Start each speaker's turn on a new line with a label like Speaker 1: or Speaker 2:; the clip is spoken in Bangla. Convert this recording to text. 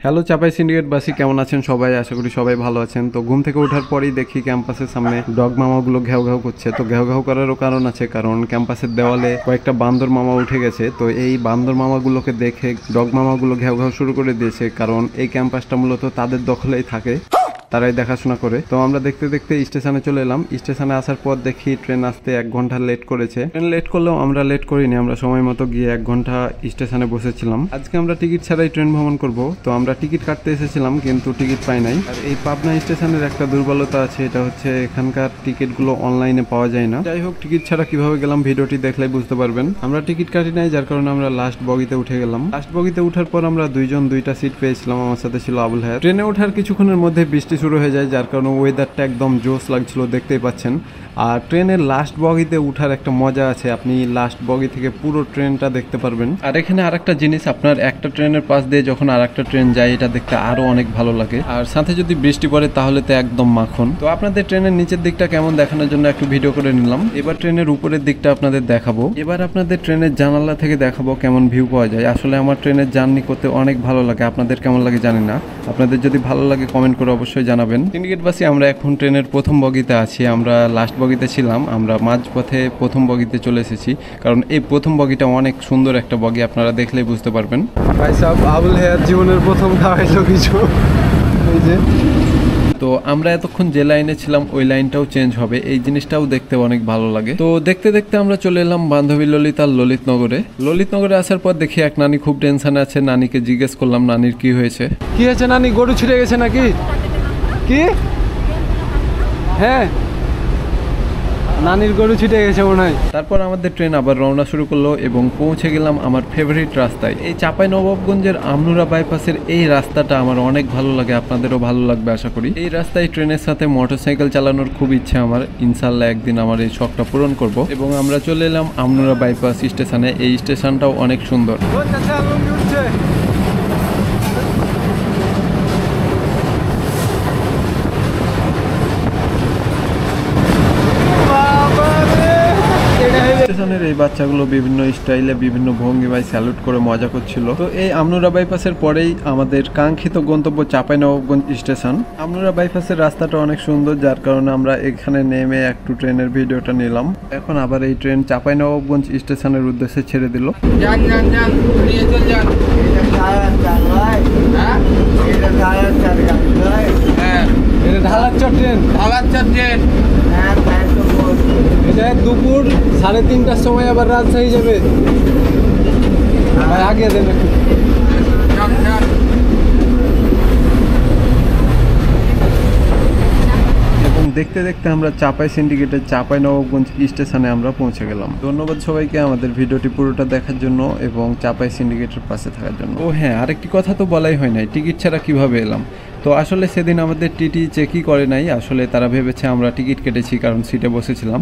Speaker 1: হ্যালো চাপাই সিন্ডিকেটবাসী, কেমন আছেন সবাই? আশা করি সবাই ভালো আছেন। তো ঘুম থেকে ওঠার পরেই দেখি ক্যাম্পাসের সামনে ডগ মামাগুলো ঘেউ ঘেউ করছে। তো ঘেউ ঘেউ করারও কারণ আছে, কারণ ক্যাম্পাসের দেওয়ালে কয়েকটা বান্দর মামা উঠে গেছে। তো এই বান্দর মামাগুলোকে দেখে ডগ মামাগুলো ঘেউ ঘেউ শুরু করে দিয়েছে, কারণ এই ক্যাম্পাসটা মূলত তাদের দখলেই থাকে, তারাই দেখাশোনা করে। তো আমরা দেখতে দেখতে স্টেশনে চলে এলাম। স্টেশনে আসার পর দেখি ট্রেন আসতে 1 ঘন্টা লেট করেছে। ট্রেন লেট করলেও আমরা লেট করিনি, আমরা সময় মতো গিয়ে 1 ঘন্টা স্টেশনে বসেছিলাম। আজকে আমরা টিকিট ছাড়াই ট্রেন ভ্রমণ করব। তো আমরা টিকিট কাটতে এসেছিলাম কিন্তু টিকিট পাই নাই। আর এই পাবনা স্টেশনের একটা দুর্বলতা আছে, এটা হচ্ছে এখানকার টিকিটগুলো অনলাইনে পাওয়া যায় না। যাই হোক, টিকিট ছাড়া কিভাবে গেলাম ভিডিওটি দেখলেই বুঝতে পারবেন। আমরা টিকিট কাটি নাই, যার কারণে আমরা লাস্ট বগিতে উঠে গেলাম। লাস্ট বগিতে উঠার পর আমরা দুইজন 2টা সিট পেয়েছিলাম। আমার সাথে ছিল আবুল হায়াত। ট্রেনে ওঠার কিছুক্ষণের মধ্যে বৃষ্টি শুরু হয়ে যায়, যার কারণে ওয়েদারটা একদম জোস লাগছিল, দেখতেই পাচ্ছেন। আর ট্রেনের লাস্ট বগিতে উঠার একটা মজা আছে, আপনি লাস্ট বগি থেকে পুরো ট্রেনটা দেখতে পারবেন। আর এখানে আরেকটা জিনিস, আপনার একটা ট্রেনের পাশ দিয়ে যখন আরেকটা ট্রেন যায়, এটা দেখতে আরো অনেক ভালো লাগে। আর সাথে যদি বৃষ্টি পড়ে তাহলে তো একদম মাখন। তো আপনাদের ট্রেনের নিচের দিকটা কেমন দেখানোর জন্য একটু ভিডিও করে নিলাম। এবার ট্রেনের উপরের দিকটা আপনাদের দেখাবো। এবার আপনাদের ট্রেনের জানালা থেকে দেখাবো কেমন ভিউ পাওয়া যায়। আসলে আমার ট্রেনের জার্নি করতে অনেক ভালো লাগে, আপনাদের কেমন লাগে জানি না। আপনাদের যদি ভালো লাগে কমেন্ট করে অবশ্যই জানাবেন। সিন্ডিকেটবাসী, আমরা এখন ট্রেনের প্রথম বগিতে আছি। আমরা লাস্ট বগিতে ছিলাম, আমরা মাঝপথে প্রথম বগিতে চলে এসেছি, কারণ এই প্রথম বগিটা অনেক সুন্দর একটা বগি, আপনারা দেখলেই বুঝতে পারবেন। ভাই সাহেব, আবুল হায়াত জীবনের প্রথম খাওয়াইলো কিছু। তো আমরা এতক্ষণ যে লাইনে ছিলাম ওই লাইনটাও চেঞ্জ হবে, এই জিনিসটাও দেখতে অনেক ভালো লাগে। তো দেখতে দেখতে আমরা চলে এলাম বান্ধবী ললিতার ললিতনগরে। ললিতনগরে আসার পর দেখি এক নানি খুব টেনশনে আছে। নানিকে জিজ্ঞেস করলাম নানির কি হয়েছে। কি হয়েছে নানি, গরু ছিঁড়ে গেছে নাকি? কি? হ্যাঁ, নানির গরু ছিটে গেছে মনে হয়। তারপর আমাদের ট্রেন আবার রওনা শুরু করলো এবং পৌঁছে গেলাম আমার ফেভারিট রাস্তায়। এই চাঁপাইনবাবগঞ্জের আমনুরা বাইপাসের এই রাস্তাটা আমার অনেক ভালো লাগে, আপনাদেরও ভালো লাগবে আশা করি। এই রাস্তায় ট্রেনের সাথে মোটরসাইকেল চালানোর খুব ইচ্ছে আমার, ইনশাল্লাহ একদিন আমার এই শখটা পূরণ করব। এবং আমরা চলে এলাম আমনুরা বাইপাস স্টেশনে। এই স্টেশনটাও অনেক সুন্দর। স্টেশনের এই বাচ্চাগুলো বিভিন্ন স্টাইলে বিভিন্ন ভঙ্গিমায় স্যালুট করে মজা করছিল। তো এই আমনুরা বাইপাসের পরেই আমাদের কাঙ্ক্ষিত গন্তব্য চাঁপাইনবাবগঞ্জ স্টেশন। আমনুরা বাইপাসের রাস্তাটা অনেক সুন্দর, যার কারণে আমরা এখানে নেমে একটু ট্রেনের ভিডিওটা নিলাম। এখন আবার এই ট্রেন চাঁপাইনবাবগঞ্জ স্টেশনের উদ্দেশ্যে ছেড়ে দিল। এটা দুপুর 3:30টার সময় আবার রাজশাহী যাবে। আগে দেন একটু। এবং দেখতে দেখতে আমরা চাপাই সিন্ডিকেটের চাঁপাইনবাবগঞ্জ স্টেশনে আমরা পৌঁছে গেলাম। ধন্যবাদ সবাইকে আমাদের ভিডিওটি পুরোটা দেখার জন্য এবং চাপাই সিন্ডিকেটের পাশে থাকার জন্য। ও হ্যাঁ, আরেকটি কথা তো বলাই হয় নাই, টিকিট ছাড়া কিভাবে এলাম। তো আসলে সেদিন আমাদের টিটি চেকই করে নাই, আসলে তারা ভেবেছে আমরা টিকিট কেটেছি কারণ সিটে বসেছিলাম।